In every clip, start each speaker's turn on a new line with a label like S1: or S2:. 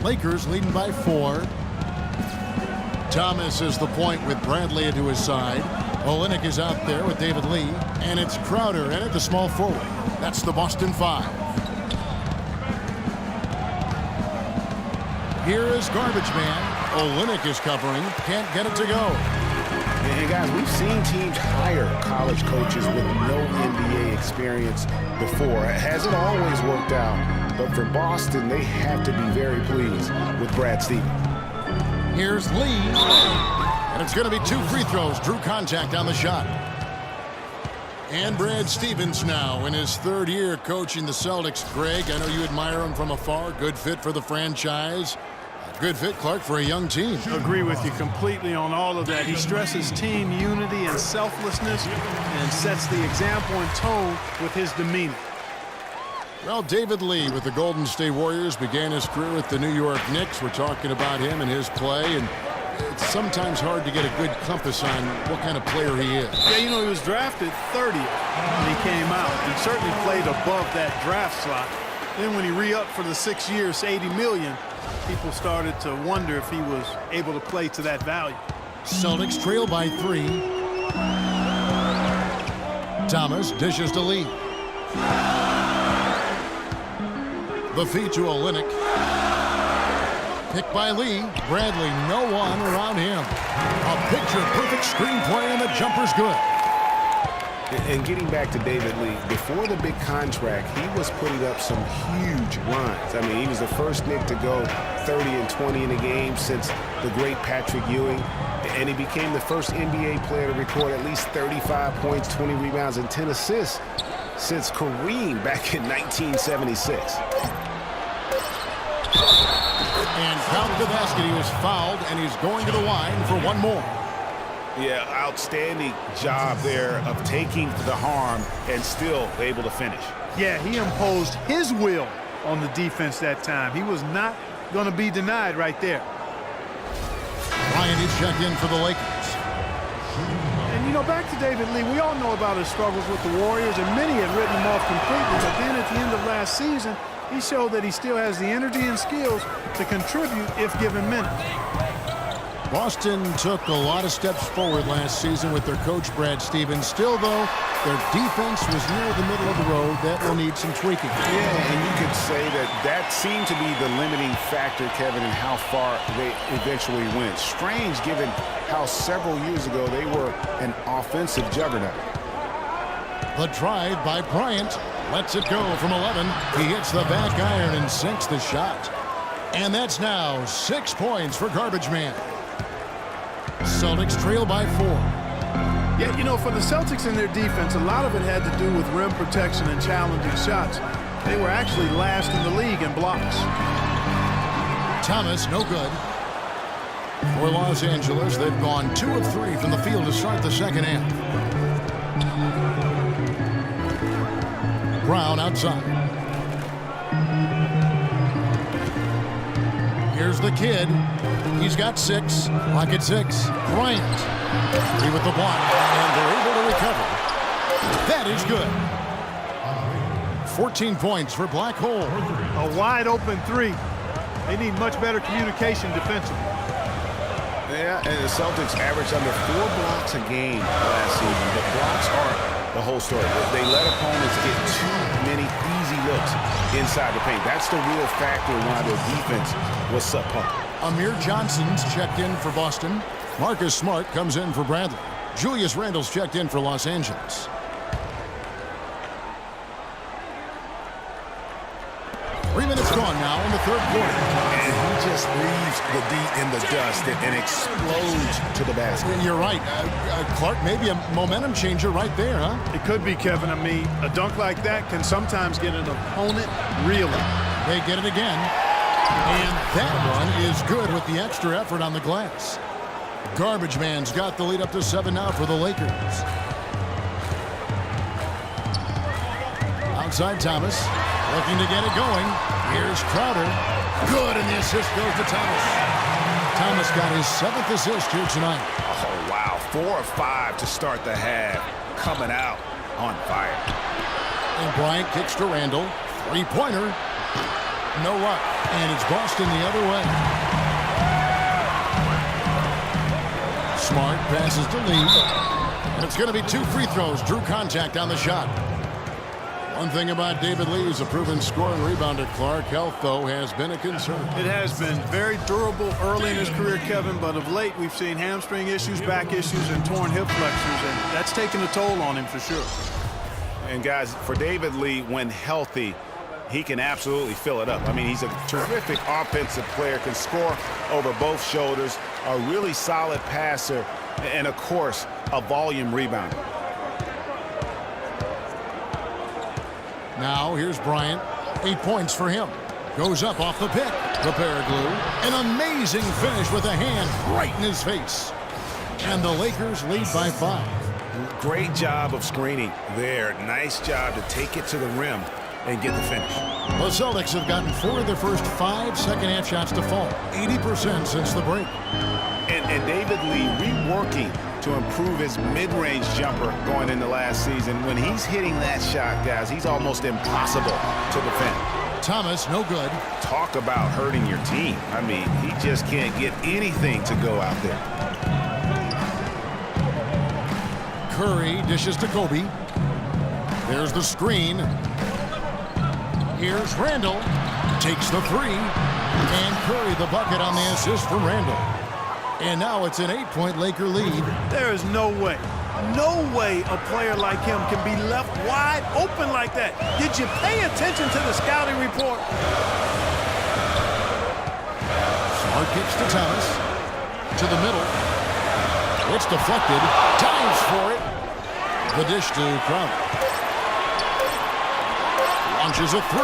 S1: Lakers leading by 4. Thomas is the point with Bradley into his side. Olynyk is out there with David Lee. And it's Crowder in at the small forward. That's the Boston 5. Here is garbage man. Olynyk is covering. Can't get it to go.
S2: And guys, we've seen teams hire college coaches with no NBA experience before. It hasn't always worked out. But for Boston, they have to be very pleased with Brad Stevens.
S1: Here's Lee. And it's going to be 2 free throws. Drew contact on the shot. And Brad Stevens now in his 3rd year coaching the Celtics. Greg, I know you admire him from afar. Good fit for the franchise. Good fit, Clark, for a young team.
S3: Agree with you completely on all of that. He stresses team unity and selflessness and sets the example and tone with his demeanor.
S1: Well, David Lee with the Golden State Warriors began his career with the New York Knicks. We're talking about him and his play, and it's sometimes hard to get a good compass on what kind of player he is.
S3: Yeah, you know, he was drafted 30th when he came out. He certainly played above that draft slot. Then when he re-upped for the 6 years, $80 million, people started to wonder if he was able to play to that value.
S1: Celtics trail by 3. Thomas dishes to Lee. The feed to Olynyk. Picked by Lee. Bradley, no one around him. A picture-perfect screenplay, and the jumper's good.
S2: And getting back to David Lee, before the big contract, he was putting up some huge runs. I mean, he was the first Knick to go 30 and 20 in a game since the great Patrick Ewing. And he became the first NBA player to record at least 35 points, 20 rebounds, and 10 assists since Kareem back in 1976.
S1: And count the basket. He was fouled, and he's going to the line for one more.
S2: Yeah, outstanding job there of taking the harm and still able to finish.
S3: Yeah, he imposed his will on the defense that time. He was not going to be denied right there.
S1: Bryant is checked in for the Lakers.
S3: And, you know, back to David Lee, we all know about his struggles with the Warriors, and many have written him off completely. But then at the end of last season, he showed that he still has the energy and skills to contribute if given minutes.
S1: Boston took a lot of steps forward last season with their coach, Brad Stevens. Still, though, their defense was near the middle of the road. That will need some tweaking.
S2: Yeah, and you could say that seemed to be the limiting factor, Kevin, in how far they eventually went. Strange, given how several years ago they were an offensive juggernaut.
S1: The drive by Bryant. Lets it go from 11. He hits the back iron and sinks the shot. And that's now 6 points for Garbage Man. Celtics trail by 4.
S3: Yeah, you know, for the Celtics and their defense, a lot of it had to do with rim protection and challenging shots. They were actually last in the league in blocks.
S1: Thomas, no good. For Los Angeles, they've gone 2 of 3 from the field to start the second half. Brown outside. Here's the kid. He's got 6. Lock at 6. Bryant. He with the block. And they're able to recover. That is good. 14 points for Black Hole.
S3: A wide open 3. They need much better communication defensively.
S2: Yeah, and the Celtics averaged under 4 blocks a game last season. The blocks are the whole story. They let opponents get too many easy looks inside the paint. That's the real factor why their defense was subpar.
S1: Amir Johnson's checked in for Boston. Marcus Smart comes in for Bradley. Julius Randle's checked in for Los Angeles. 3 minutes gone now in the 3rd quarter.
S2: And he just leaves the D in the dust and explodes to the basket.
S1: You're right. Clark, maybe a momentum changer right there, huh?
S3: It could be, Kevin. I mean, a dunk like that can sometimes get an opponent reeling.
S1: They get it again. And that one is good with the extra effort on the glass. Garbage Man's got the lead up to 7 now for the Lakers. Outside Thomas. Looking to get it going. Here's Crowder. Good, and the assist goes to Thomas. Thomas got his 7th assist here tonight.
S2: Oh, wow. 4 of 5 to start the half. Coming out on fire.
S1: And Bryant kicks to Randle. 3-pointer. No luck. And it's Boston the other way. Smart passes to Lee. And it's going to be 2 free throws. Drew contact on the shot. One thing about David Lee is a proven scoring rebounder. Clark, health, though, has been a concern.
S3: It has been very durable early in his career, Kevin, but of late we've seen hamstring issues, back issues, and torn hip flexors, and that's taken a toll on him for sure.
S2: And, guys, for David Lee, when healthy, he can absolutely fill it up. I mean, he's a terrific offensive player, can score over both shoulders, a really solid passer, and, of course, a volume rebounder.
S1: Now here's Bryant. 8 points for him. Goes up off the pick. The pair glue. An amazing finish with a hand right in his face. And the Lakers lead by 5.
S2: Great job of screening there. Nice job to take it to the rim and get the finish.
S1: The Celtics have gotten 4 of their first 5 second-half shots to fall. 80% since the break.
S2: And David Lee reworking to improve his mid-range jumper going into last season. When he's hitting that shot, guys, he's almost impossible to defend.
S1: Thomas, no good.
S2: Talk about hurting your team. I mean, he just can't get anything to go out there.
S1: Curry dishes to Kobe. There's the screen. Here's Randall. Takes the 3. And Curry the bucket on the assist from Randall. And now it's an 8-point Laker lead.
S3: There is no way a player like him can be left wide open like that. Did you pay attention to the scouting report?
S1: Smart kicks to Thomas. To the middle. It's deflected. Dives for it. The dish to Crowder. Launches a 3.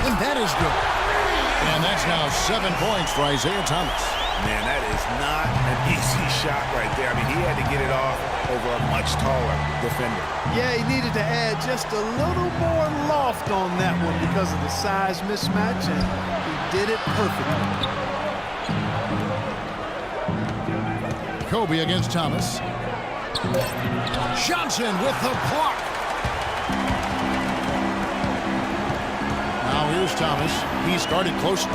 S1: And that is good. And that's now 7 points for Isaiah Thomas.
S2: Man, that is not an easy shot right there. I mean, he had to get it off over a much taller defender.
S3: Yeah, he needed to add just a little more loft on that one because of the size mismatch, and he did it perfectly.
S1: Kobe against Thomas. Johnson with the block. Now here's Thomas. He started closely.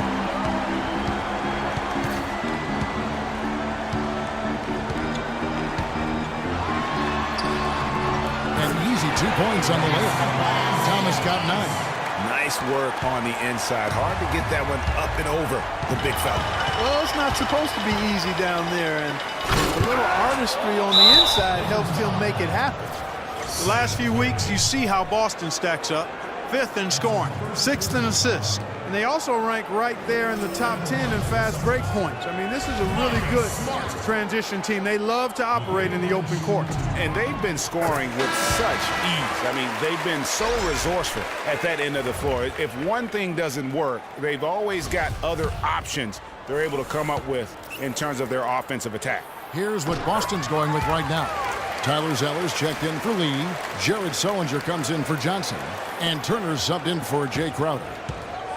S1: Easy 2 points on the layup. Thomas got 9.
S2: Nice work on the inside. Hard to get that one up and over the big fella.
S3: Well, it's not supposed to be easy down there, and a little artistry on the inside helped him make it happen. The last few weeks, you see how Boston stacks up. 5th in scoring, 6th in assists. And they also rank right there in the top 10 in fast break points. I mean, this is a really good transition team. They love to operate in the open court.
S2: And they've been scoring with such ease. I mean, they've been so resourceful at that end of the floor. If one thing doesn't work, they've always got other options they're able to come up with in terms of their offensive attack.
S1: Here's what Boston's going with right now. Tyler Zeller's checked in for Lee. Jared Sullinger comes in for Johnson. And Turner's subbed in for Jay Crowder.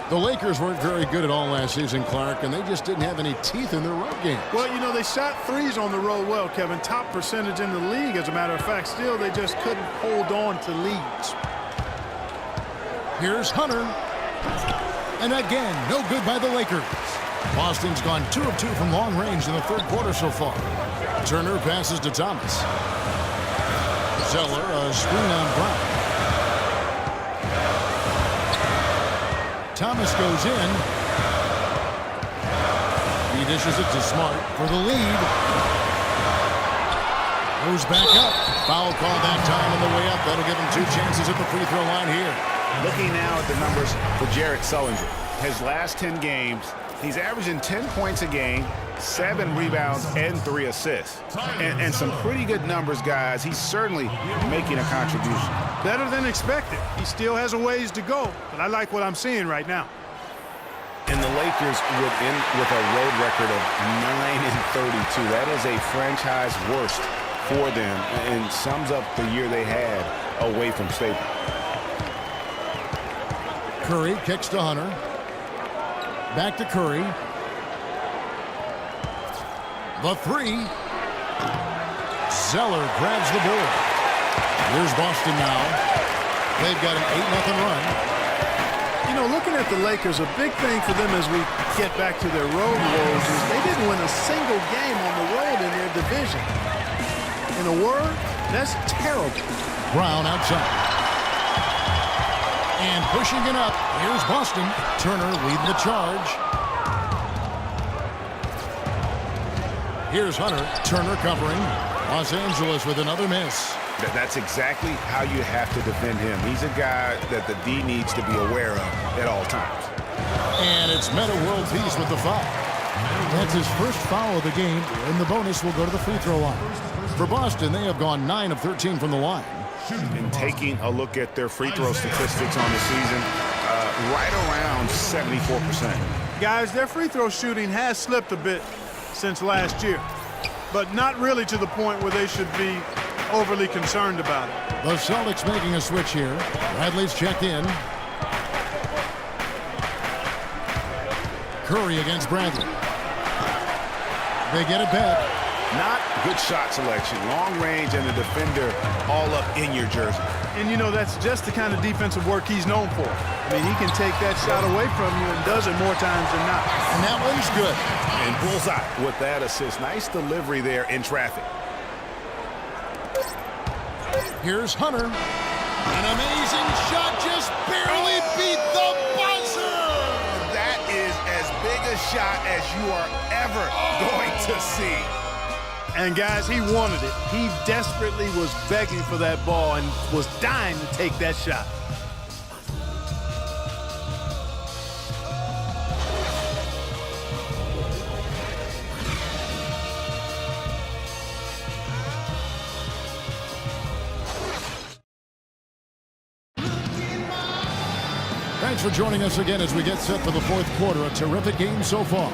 S1: The Lakers weren't very good at all last season, Clark, and they just didn't have any teeth in their road game.
S3: Well, you know, they shot 3s on the road well, Kevin. Top percentage in the league, as a matter of fact. Still, they just couldn't hold on to leads.
S1: Here's Hunter. And again, no good by the Lakers. Boston's gone 2 of 2 from long range in the 3rd quarter so far. Turner passes to Thomas. Zeller, a screen on Brown. Thomas goes in. He dishes it to Smart for the lead. Goes back up. Foul call that time on the way up. That'll give him 2 chances at the free throw line here.
S2: Looking now at the numbers for Jared Sullinger. His last 10 games, he's averaging 10 points a game, 7 rebounds, and 3 assists. And some pretty good numbers, guys. He's certainly making a contribution.
S3: Better than expected. He still has a ways to go, but I like what I'm seeing right now.
S2: And the Lakers would end with a road record of 9-32. That is a franchise worst for them and sums up the year they had away from Staples.
S1: Curry kicks to Hunter. Back to Curry. The 3. Zeller grabs the board. Here's Boston now. They've got an 8-0 run.
S3: You know, look looking at the Lakers, a big thing for them as we get back to their road woes is they didn't win a single game on the road in their division. In a word, that's terrible.
S1: Brown outside. And pushing it up, here's Boston. Turner leading the charge. Here's Hunter. Turner covering. Los Angeles with another miss.
S2: That's exactly how you have to defend him. He's a guy that the D needs to be aware of at all times.
S1: And it's Meta World Peace with the foul. That's his first foul of the game, and the bonus will go to the free throw line. For Boston, they have gone 9 of 13 from the line.
S2: And taking a look at their free throw statistics on the season, right around 74%.
S3: Guys, their free throw shooting has slipped a bit since last year, but not really to the point where they should be overly concerned about it.
S1: The Celtics making a switch here. Bradley's checked in. Curry against Bradley. They get it back.
S2: Not good shot selection. Long range and the defender all up in your jersey.
S3: And, you know, that's just the kind of defensive work he's known for. I mean, he can take that shot away from you and does it more times than not.
S1: And that one's good.
S2: And bullseye with that assist. Nice delivery there in traffic.
S1: Here's Hunter. An amazing shot, just barely beat the buzzer.
S2: That is as big a shot as you are ever going to see.
S3: And, guys, he wanted it. He desperately was begging for that ball and was dying to take that shot.
S1: Thanks for joining us again as we get set for the fourth quarter. A terrific game so far.